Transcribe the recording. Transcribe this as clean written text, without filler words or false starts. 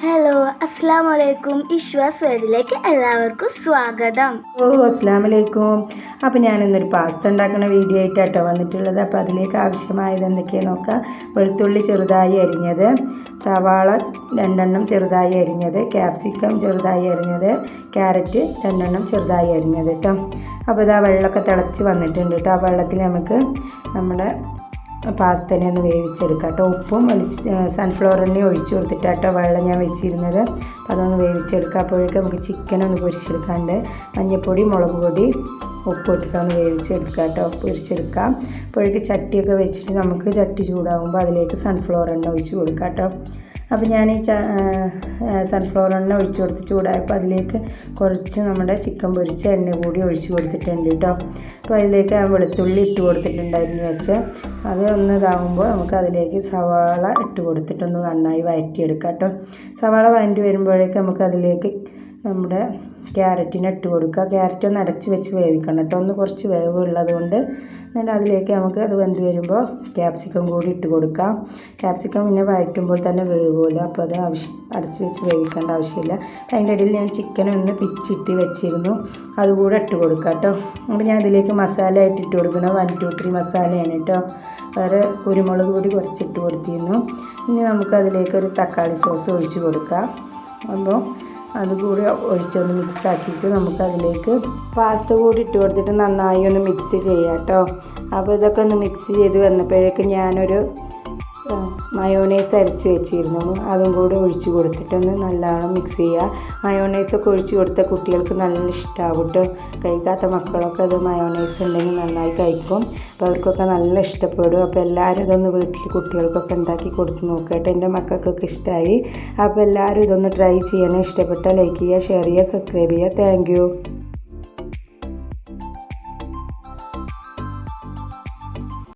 Hello, അസ്സാം വലൈക്കും. ഇഷ്വാസ് വേൾഡിലേക്ക് എല്ലാവർക്കും സ്വാഗതം. അസ്സാം വലൈക്കും. അപ്പോൾ ഞാനിന്നൊരു പാസ്ത ഉണ്ടാക്കുന്ന വീഡിയോ ആയിട്ടാട്ടോ വന്നിട്ടുള്ളത്. അപ്പോൾ അതിലേക്ക് ആവശ്യമായത് എന്തൊക്കെയാണെന്ന് നോക്കാം. വെളുത്തുള്ളി ചെറുതായി അരിഞ്ഞത്, സവാള 2 ചെറുതായി അരിഞ്ഞത്, ക്യാപ്സിക്കം ചെറുതായി അരിഞ്ഞത്, ക്യാരറ്റ് 2 ചെറുതായി അരിഞ്ഞത് കേട്ടോ. അപ്പോൾ ഇതാ വെള്ളമൊക്കെ തിളച്ച് വന്നിട്ടുണ്ട് കേട്ടോ. ആ വെള്ളത്തിൽ നമുക്ക് നമ്മുടെ പാസ്തനെ ഒന്ന് വേവിച്ചെടുക്കാം കേട്ടോ. ഉപ്പും സൺഫ്ലവർ എണ്ണയും ഒഴിച്ച് കൊടുത്തിട്ടാട്ടോ വെള്ളം ഞാൻ വെച്ചിരുന്നത്. അപ്പോൾ അതൊന്ന് വേവിച്ചെടുക്കാം. അപ്പോഴേക്കും നമുക്ക് ചിക്കനൊന്ന് പൊരിച്ചെടുക്കാണ്ട് മഞ്ഞൾപ്പൊടി, മുളക് പൊടി, ഉപ്പ് ഇട്ടിട്ടൊന്ന് വേവിച്ചെടുക്കാം കേട്ടോ, പൊരിച്ചെടുക്കാം. അപ്പോഴേക്ക് ചട്ടിയൊക്കെ വെച്ചിട്ട് നമുക്ക് ചട്ടി ചൂടാകുമ്പോൾ അതിലേക്ക് സൺഫ്ലവർ എണ്ണ ഒഴിച്ച് കൊടുക്കാം കേട്ടോ. അപ്പോൾ ഞാൻ ഈ സൺഫ്ലവർ എണ്ണ ഒഴിച്ച് കൊടുത്ത് ചൂടായപ്പോൾ അതിലേക്ക് കുറച്ച് നമ്മുടെ ചിക്കൻ പൊരിച്ച എണ്ണ കൂടി ഒഴിച്ച് കൊടുത്തിട്ടുണ്ട് കേട്ടോ. അപ്പോൾ അതിലേക്ക് വെളുത്തുള്ളി ഇട്ട് കൊടുത്തിട്ടുണ്ടായിരുന്നു വെച്ച് അത് ഒന്ന് ഇതാകുമ്പോൾ നമുക്ക് അതിലേക്ക് സവാള ഇട്ട് കൊടുത്തിട്ടൊന്ന് നന്നായി വഴറ്റിയെടുക്കാം കേട്ടോ. സവാള വഴറ്റി വരുമ്പോഴേക്ക് നമുക്ക് അതിലേക്ക് നമ്മുടെ ക്യാരറ്റിനെ ഇട്ട് കൊടുക്കുക. ക്യാരറ്റ് ഒന്ന് അടച്ച് വെച്ച് വേവിക്കണം കേട്ടോ. ഒന്ന് കുറച്ച് വേവ് ഉള്ളത് കൊണ്ട് എന്നിട്ട് അതിലേക്ക് നമുക്ക് അത് വെന്ത് വരുമ്പോൾ ക്യാപ്സിക്കം കൂടി ഇട്ട് കൊടുക്കാം. ക്യാപ്സിക്കം പിന്നെ വഴറ്റുമ്പോൾ തന്നെ വേവുമല്ലോ, അപ്പോൾ അത് അടച്ച് വെച്ച് വേവിക്കേണ്ട ആവശ്യമില്ല. അപ്പോൾ അതിൻ്റെ ഇടയിൽ ഞാൻ ചിക്കൻ ഒന്ന് പിച്ചിട്ട് വെച്ചിരുന്നു, അതുകൂടെ ഇട്ട് കൊടുക്കാം കേട്ടോ. അപ്പോൾ ഞാൻ അതിലേക്ക് മസാല ആയിട്ട് ഇട്ട് കൊടുക്കുന്നത് 1, 2, 3 മസാലയാണ് കേട്ടോ. വേറെ കുരുമുളക് പൊടി കുറച്ചിട്ട് കൊടുത്തിരുന്നു. ഇനി നമുക്ക് അതിലേക്ക് ഒരു തക്കാളി സോസ് ഒഴിച്ച് കൊടുക്കാം. അപ്പോൾ അതുകൂടി ഒഴിച്ചൊന്ന് മിക്സ് ആക്കിയിട്ട് നമുക്കതിലേക്ക് പാസ്ത കൂടി ഇട്ട് കൊടുത്തിട്ട് നന്നായി ഒന്ന് മിക്സ് ചെയ്യാം കേട്ടോ. അപ്പോൾ ഇതൊക്കെ ഒന്ന് മിക്സ് ചെയ്ത് വന്നപ്പോഴേക്കും ഞാനൊരു മയോണൈസ് അരച്ച് വെച്ചിരുന്നു, അതും കൂടി ഒഴിച്ച് കൊടുത്തിട്ടൊന്ന് നല്ലോണം മിക്സ് ചെയ്യുക. മയോണൈസൊക്കെ ഒഴിച്ച് കൊടുത്താൽ കുട്ടികൾക്ക് നല്ല ഇഷ്ടമാവും കേട്ടോ. കഴിക്കാത്ത മക്കളൊക്കെ അത് മയോണൈസ് ഉണ്ടെങ്കിൽ നന്നായി കഴിക്കും. അപ്പോൾ അവർക്കൊക്കെ നല്ല ഇഷ്ടപ്പെടും. അപ്പോൾ എല്ലാവരും ഇതൊന്ന് വീട്ടിൽ കുട്ടികൾക്കൊക്കെ ഉണ്ടാക്കി കൊടുത്ത് നോക്കുക കേട്ടോ. എൻ്റെ മക്കൾക്കൊക്കെ ഇഷ്ടമായി. അപ്പോൾ എല്ലാവരും ഇതൊന്ന് ട്രൈ ചെയ്യണം. ഇഷ്ടപ്പെട്ടാൽ ലൈക്ക് ചെയ്യുക, ഷെയർ ചെയ്യുക, സബ്സ്ക്രൈബ് ചെയ്യുക. Thank you.